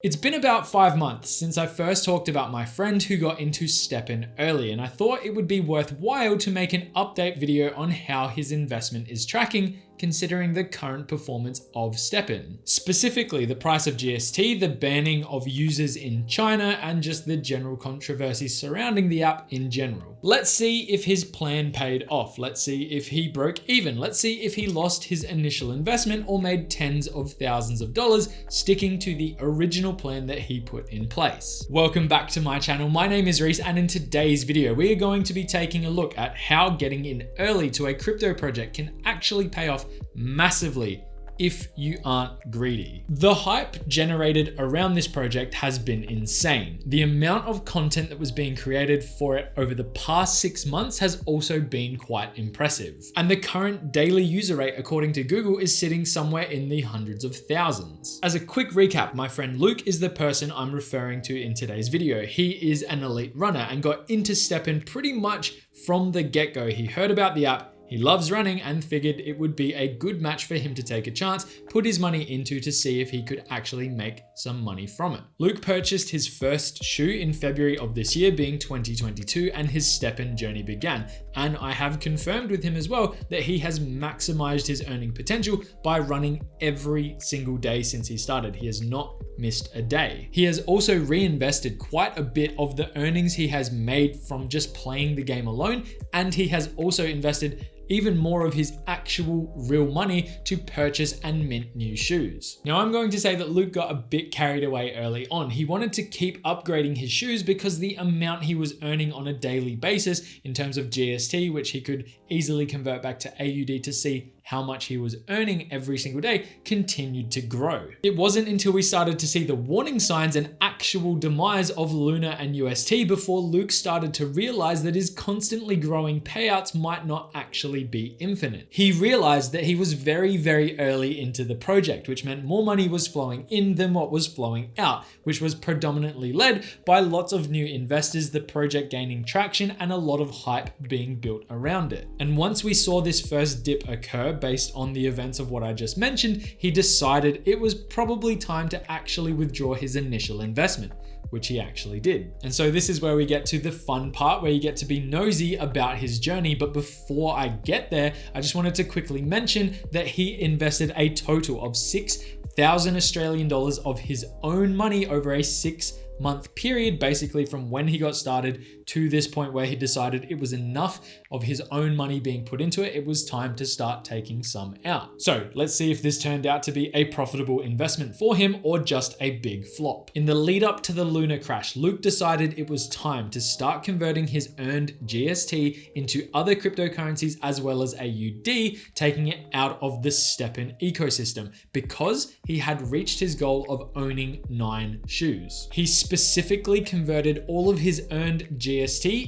It's been about 5 months since I first talked about my friend who got into STEPN early, and I thought it would be worthwhile to make an update video on how his investment is tracking considering the current performance of STEPN. Specifically, the price of GST, the banning of users in China, and just the general controversy surrounding the app in general. Let's see if his plan paid off. Let's see if he broke even. Let's see if he lost his initial investment or made tens of thousands of dollars sticking to the original plan that he put in place. Welcome back to my channel. My name is Reese, and in today's video, we are going to be taking a look at how getting in early to a crypto project can actually pay off massively if you aren't greedy. The hype generated around this project has been insane. The amount of content that was being created for it over the past 6 months has also been quite impressive. And the current daily user rate, according to Google, is sitting somewhere in the hundreds of thousands. As a quick recap, my friend Luke is the person I'm referring to in today's video. He is an elite runner and got into STEPN pretty much from the get-go. He heard about the app, he loves running, and figured it would be a good match for him to take a chance, put his money into to see if he could actually make some money from it. Luke purchased his first shoe in February of this year, being 2022, and his STEPN journey began. And I have confirmed with him as well that he has maximized his earning potential by running every single day since he started. He has not missed a day. He has also reinvested quite a bit of the earnings he has made from just playing the game alone, and he has also invested even more of his actual real money to purchase and mint new shoes. Now, I'm going to say that Luke got a bit carried away early on. He wanted to keep upgrading his shoes because the amount he was earning on a daily basis in terms of GST, which he could easily convert back to AUD to see how much he was earning every single day, continued to grow. It wasn't until we started to see the warning signs and actual demise of Luna and UST before Luke started to realize that his constantly growing payouts might not actually be infinite. He realized that he was very, very early into the project, which meant more money was flowing in than what was flowing out, which was predominantly led by lots of new investors, the project gaining traction, and a lot of hype being built around it. And once we saw this first dip occur, based on the events of what I just mentioned, he decided it was probably time to actually withdraw his initial investment, which he actually did. And so this is where we get to the fun part, where you get to be nosy about his journey. But before I get there, I just wanted to quickly mention that he invested a total of 6,000 Australian dollars of his own money over a 6-month period, basically from when he got started to this point where he decided it was enough of his own money being put into it. It was time to start taking some out. So let's see if this turned out to be a profitable investment for him or just a big flop. In the lead up to the Luna crash, Luke decided it was time to start converting his earned GST into other cryptocurrencies as well as AUD, taking it out of the STEPN ecosystem because he had reached his goal of owning 9 shoes. He specifically converted all of his earned GST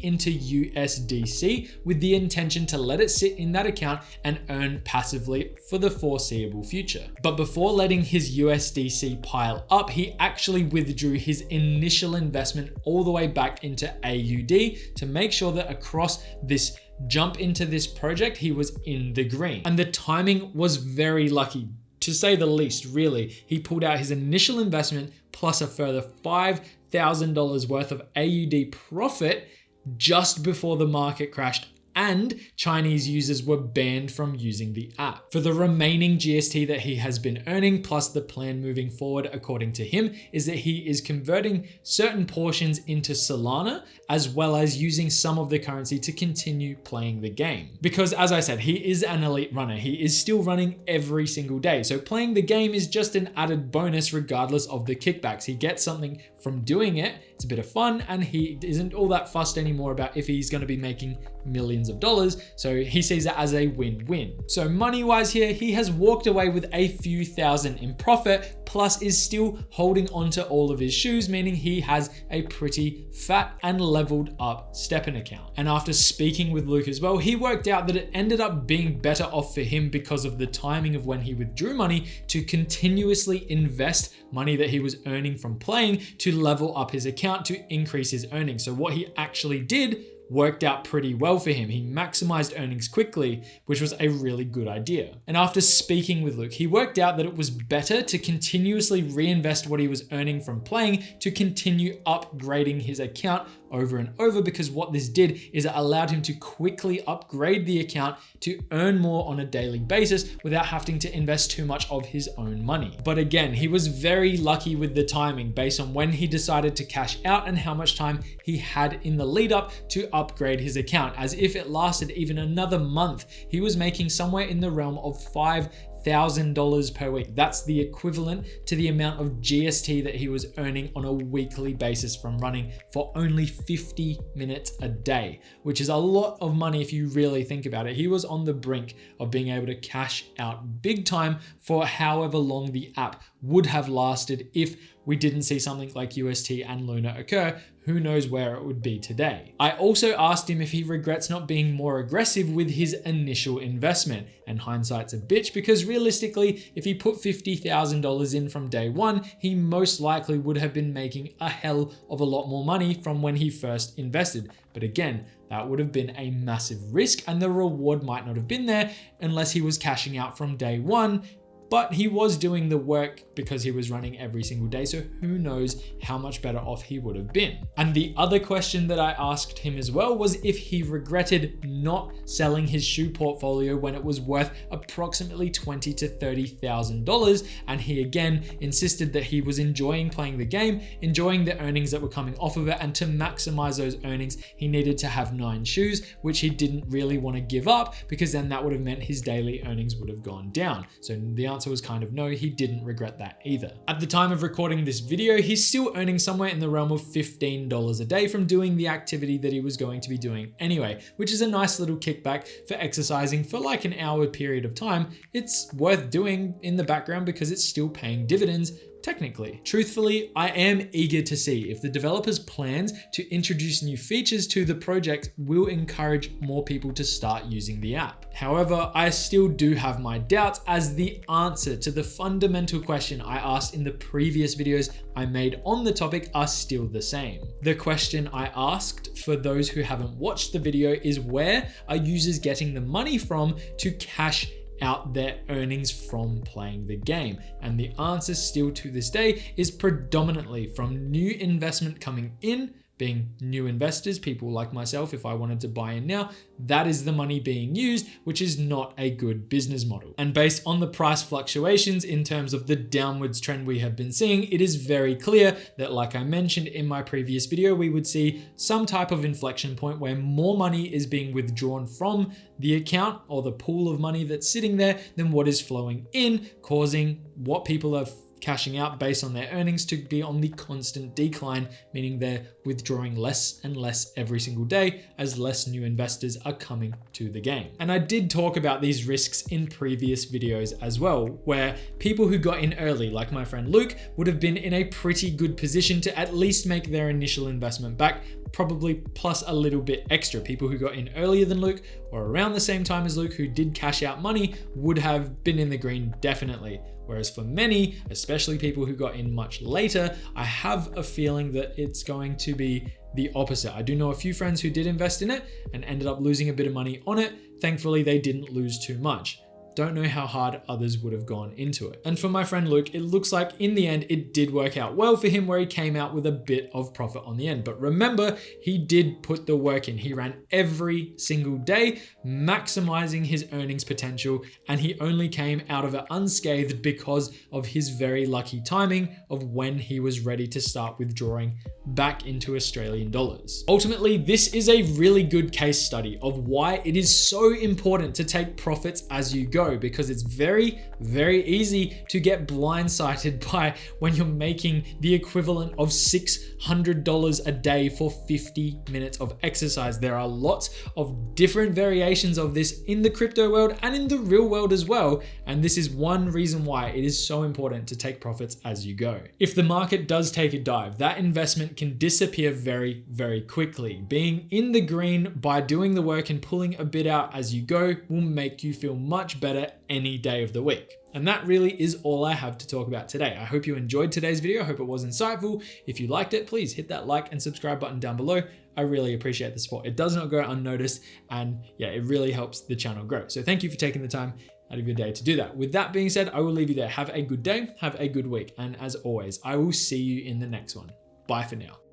into USDC with the intention to let it sit in that account and earn passively for the foreseeable future. But before letting his USDC pile up, he actually withdrew his initial investment all the way back into AUD to make sure that across this jump into this project, he was in the green. And the timing was very lucky, to say the least, really. He pulled out his initial investment plus a further $5,000 worth of AUD profit just before the market crashed and Chinese users were banned from using the app. For the remaining GST that he has been earning, plus the plan moving forward, according to him, is that he is converting certain portions into Solana, as well as using some of the currency to continue playing the game. Because as I said, he is an elite runner. He is still running every single day. So playing the game is just an added bonus regardless of the kickbacks. He gets something from doing it. It's a bit of fun, and he isn't all that fussed anymore about if he's going to be making millions of dollars. So he sees it as a win-win. So money-wise here, he has walked away with a few thousand in profit, plus is still holding onto all of his shoes, meaning he has a pretty fat and leveled up STEPN account. And after speaking with Luke as well, he worked out that it ended up being better off for him because of the timing of when he withdrew money to continuously invest money that he was earning from playing to level up his account to increase his earnings. So what he actually did worked out pretty well for him. He maximized earnings quickly, which was a really good idea. And after speaking with Luke, he worked out that it was better to continuously reinvest what he was earning from playing to continue upgrading his account over and over, because what this did is it allowed him to quickly upgrade the account to earn more on a daily basis without having to invest too much of his own money. But again, he was very lucky with the timing based on when he decided to cash out and how much time he had in the lead up to upgrade his account. As if it lasted even another month, he was making somewhere in the realm of $5,000 per week. That's the equivalent to the amount of GST that he was earning on a weekly basis from running for only 50 minutes a day, which is a lot of money if you really think about it. He was on the brink of being able to cash out big time for however long the app would have lasted if we didn't see something like UST and Luna occur. Who knows where it would be today. I also asked him if he regrets not being more aggressive with his initial investment, and hindsight's a bitch, because realistically, if he put $50,000 in from day one, he most likely would have been making a hell of a lot more money from when he first invested. But again, that would have been a massive risk, and the reward might not have been there unless he was cashing out from day one. But he was doing the work because he was running every single day, so who knows how much better off he would have been. And the other question that I asked him as well was if he regretted not selling his shoe portfolio when it was worth approximately $20,000 to $30,000, and he again insisted that he was enjoying playing the game, enjoying the earnings that were coming off of it, and to maximize those earnings, he needed to have 9 shoes, which he didn't really want to give up, because then that would have meant his daily earnings would have gone down. So the answer was kind of no, he didn't regret that either. At the time of recording this video, he's still earning somewhere in the realm of $15 a day from doing the activity that he was going to be doing anyway, which is a nice little kickback for exercising for like an hour period of time. It's worth doing in the background because it's still paying dividends. Technically. Truthfully, I am eager to see if the developers' plans to introduce new features to the project will encourage more people to start using the app. However, I still do have my doubts, as the answer to the fundamental question I asked in the previous videos I made on the topic are still the same. The question I asked, for those who haven't watched the video, is where are users getting the money from to cash out their earnings from playing the game? And the answer still to this day is predominantly from new investment coming in, being new investors, people like myself. If I wanted to buy in now, that is the money being used, which is not a good business model. And based on the price fluctuations in terms of the downwards trend we have been seeing, it is very clear that, like I mentioned in my previous video, we would see some type of inflection point where more money is being withdrawn from the account or the pool of money that's sitting there than what is flowing in, causing what people are cashing out based on their earnings to be on the constant decline, meaning they're withdrawing less and less every single day as less new investors are coming to the game. And I did talk about these risks in previous videos as well, where people who got in early, like my friend Luke, would have been in a pretty good position to at least make their initial investment back, probably plus a little bit extra. People who got in earlier than Luke or around the same time as Luke who did cash out money would have been in the green definitely. Whereas for many, especially people who got in much later, I have a feeling that it's going to be the opposite. I do know a few friends who did invest in it and ended up losing a bit of money on it. Thankfully, they didn't lose too much. Don't know how hard others would have gone into it. And for my friend Luke, it looks like in the end, it did work out well for him, where he came out with a bit of profit on the end. But remember, he did put the work in. He ran every single day, maximizing his earnings potential, and he only came out of it unscathed because of his very lucky timing of when he was ready to start withdrawing back into Australian dollars. Ultimately, this is a really good case study of why it is so important to take profits as you go, because it's very, very easy to get blindsided by when you're making the equivalent of $600 a day for 50 minutes of exercise. There are lots of different variations of this in the crypto world and in the real world as well. And this is one reason why it is so important to take profits as you go. If the market does take a dive, that investment can disappear very, very quickly. Being in the green by doing the work and pulling a bit out as you go will make you feel much better better any day of the week. And that really is all I have to talk about today. I hope you enjoyed today's video. I hope it was insightful. If you liked it, please hit that like and subscribe button down below. I really appreciate the support. It does not go unnoticed, and yeah, it really helps the channel grow. So thank you for taking the time out of your day to do that. With that being said, I will leave you there. Have a good day, have a good week, and as always, I will see you in the next one. Bye for now.